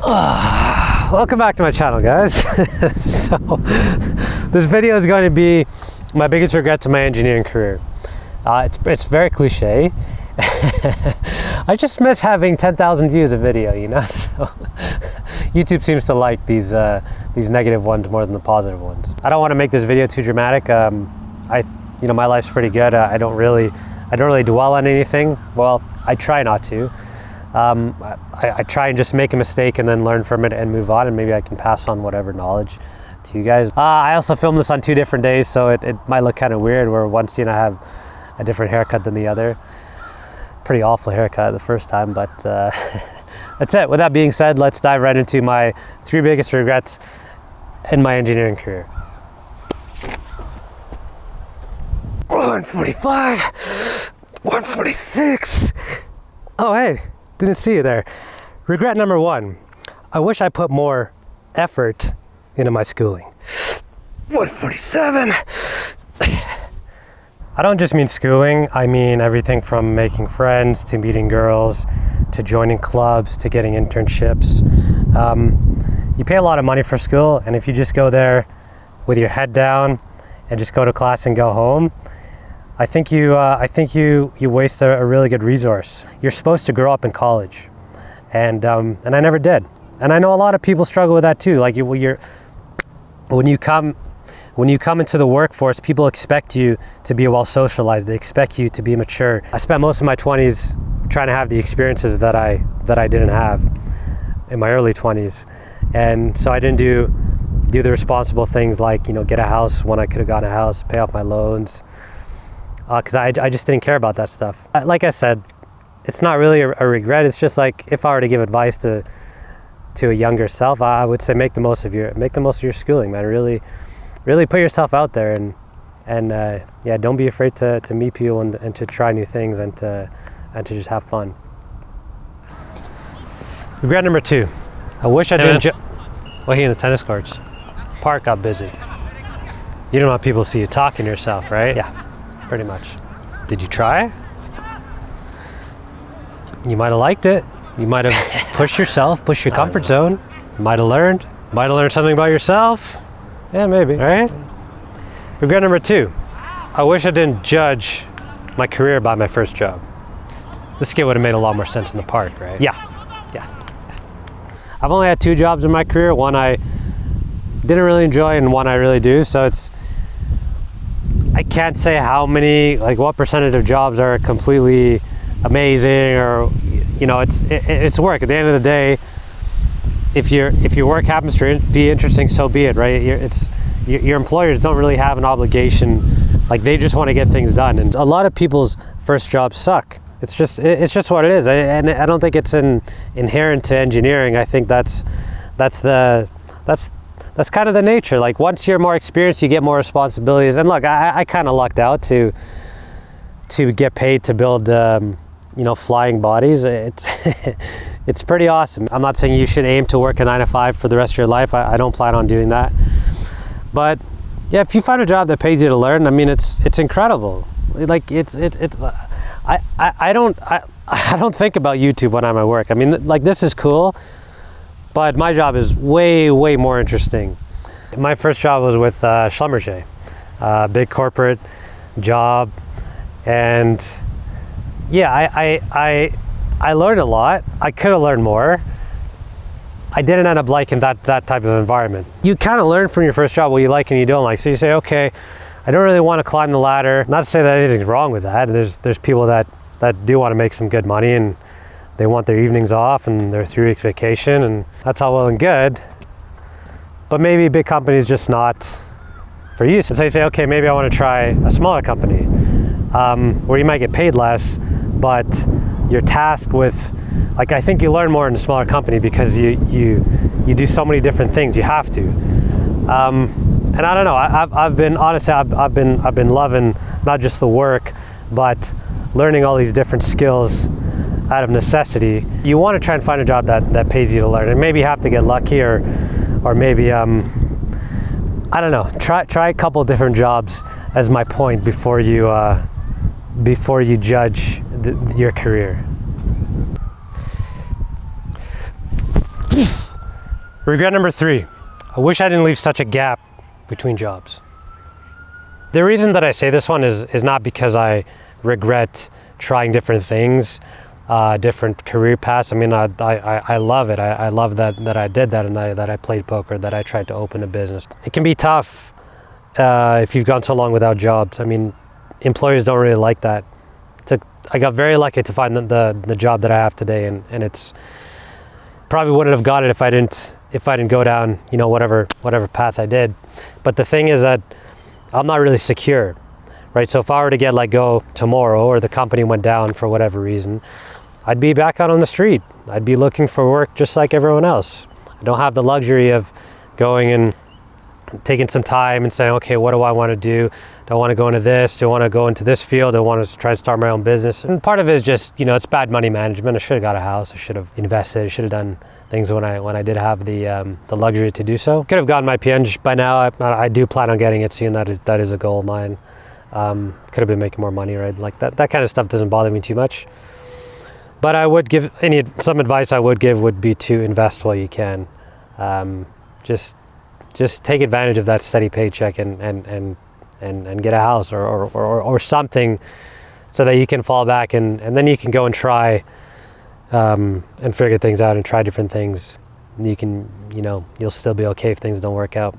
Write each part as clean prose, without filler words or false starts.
Welcome back to my channel, guys. So this video is going to be my biggest regrets in my engineering career. It's very cliche. I just miss having 10,000 views a video, you know. So YouTube seems to like these negative ones more than the positive ones. I don't want to make this video too dramatic. My life's pretty good. I don't really dwell on anything. Well, I try not to. I try and just make a mistake and then learn from it and move on, and maybe I can pass on whatever knowledge to you guys. I also filmed this on 2 different days, so it might look kind of weird where one scene I have a different haircut than the other. Pretty awful haircut the first time, but that's it. With that being said, let's dive right into my 3 biggest regrets in my engineering career. 145, 146. Oh, hey. Didn't see you there. Regret number 1. I wish I put more effort into my schooling. 147. I don't just mean schooling. I mean everything from making friends to meeting girls to joining clubs to getting internships. You pay a lot of money for school, and if you just go there with your head down and just go to class and go home, I think you waste a really good resource. You're supposed to grow up in college, and I never did. And I know a lot of people struggle with that too. Like when you come into the workforce, people expect you to be well socialized. They expect you to be mature. I spent most of my 20s trying to have the experiences that I didn't have in my early 20s, and so I didn't do the responsible things like get a house when I could have gotten a house, pay off my loans. Because I just didn't care about that stuff. Like I said, it's not really a regret. It's just like if I were to give advice to a younger self, I would say make the most of your schooling, man. Really put yourself out there, and don't be afraid to meet people and to try new things and to just have fun. Regret number 2. I wish I didn't. Well, here in the tennis courts, park got busy. You don't want people to see you talking to yourself, right? Yeah. Pretty much. Did you try? You might have liked it. You might have pushed yourself, pushed your comfort zone. You might have learned something about yourself. Yeah, maybe, right? Regret number 2. I wish I didn't judge my career by my first job. This skit would have made a lot more sense in the park, right? Yeah. I've only had 2 jobs in my career. One I didn't really enjoy and one I really do, so I can't say what percentage of jobs are completely amazing, or it's work. At the end of the day, if your work happens to be interesting, so be it, right? Your employers don't really have an obligation. Like, they just want to get things done, and a lot of people's first jobs suck. It's just what it is, and I don't think it's inherent to engineering. I think that's kind of the nature. Like, once you're more experienced, you get more responsibilities. And look, I kind of lucked out to get paid to build, flying bodies. It's pretty awesome. I'm not saying you should aim to work a 9 to 5 for the rest of your life. I don't plan on doing that. But yeah, if you find a job that pays you to learn, I mean, it's incredible. Like I don't think about YouTube when I'm at work. I mean, like, this is cool, but my job is way more interesting. My first job was with Schlumberger, big corporate job, and yeah, I learned a lot. I could have learned more. I didn't end up liking that type of environment. You kind of learn from your first job what you like and you don't like. So you say, okay, I don't really want to climb the ladder. Not to say that anything's wrong with that. There's people that do want to make some good money, and they want their evenings off and their 3 weeks vacation, and that's all well and good. But maybe a big company is just not for you. So you say, okay, maybe I want to try a smaller company where you might get paid less, but you're tasked with, like, I think you learn more in a smaller company because you do so many different things. You have to. And I don't know. I've been loving not just the work, but learning all these different skills out of necessity. You want to try and find a job that pays you to learn, and maybe you have to get lucky, or maybe I don't know. Try a couple different jobs as my point before you judge your career. Regret number 3. I wish I didn't leave such a gap between jobs. The reason that I say this one is not because I regret trying different things, different career paths. I mean, I love it. I love that I did that, and that I played poker, that I tried to open a business. It can be tough if you've gone so long without jobs. I mean, employers don't really like that. I got very lucky to find the job that I have today, and it's probably wouldn't have got it if I didn't go down, you know, whatever path I did. But the thing is that I'm not really secure, right? So if I were to get let go tomorrow, or the company went down for whatever reason, I'd be back out on the street. I'd be looking for work just like everyone else. I don't have the luxury of going and taking some time and saying, okay, what do I want to do? Do I want to go into this? Do I want to go into this field? Do I want to try and start my own business? And part of it is just, you know, it's bad money management. I should have got a house. I should have invested. I should have done things when I did have the luxury to do so. Could have gotten my PNG by now. I do plan on getting it soon. That is a goal of mine. Could have been making more money, right? Like that kind of stuff doesn't bother me too much. But I would give some advice I would give would be to invest while you can. Just take advantage of that steady paycheck and get a house or something, so that you can fall back and then you can go and try and figure things out and try different things. You can, you know, you'll still be okay if things don't work out.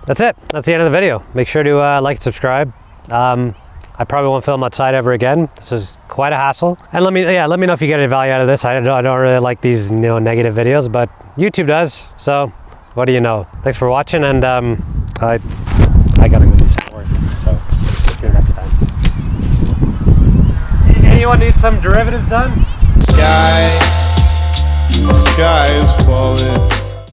That's it. That's the end of the video. Make sure to like and subscribe. I probably won't film outside ever again. This is quite a hassle. And let me know if you get any value out of this. I don't really like these, you know, negative videos, but YouTube does. So what do you know? Thanks for watching, and I gotta go do some work. So see you next time. Anyone need some derivatives done? The sky is falling.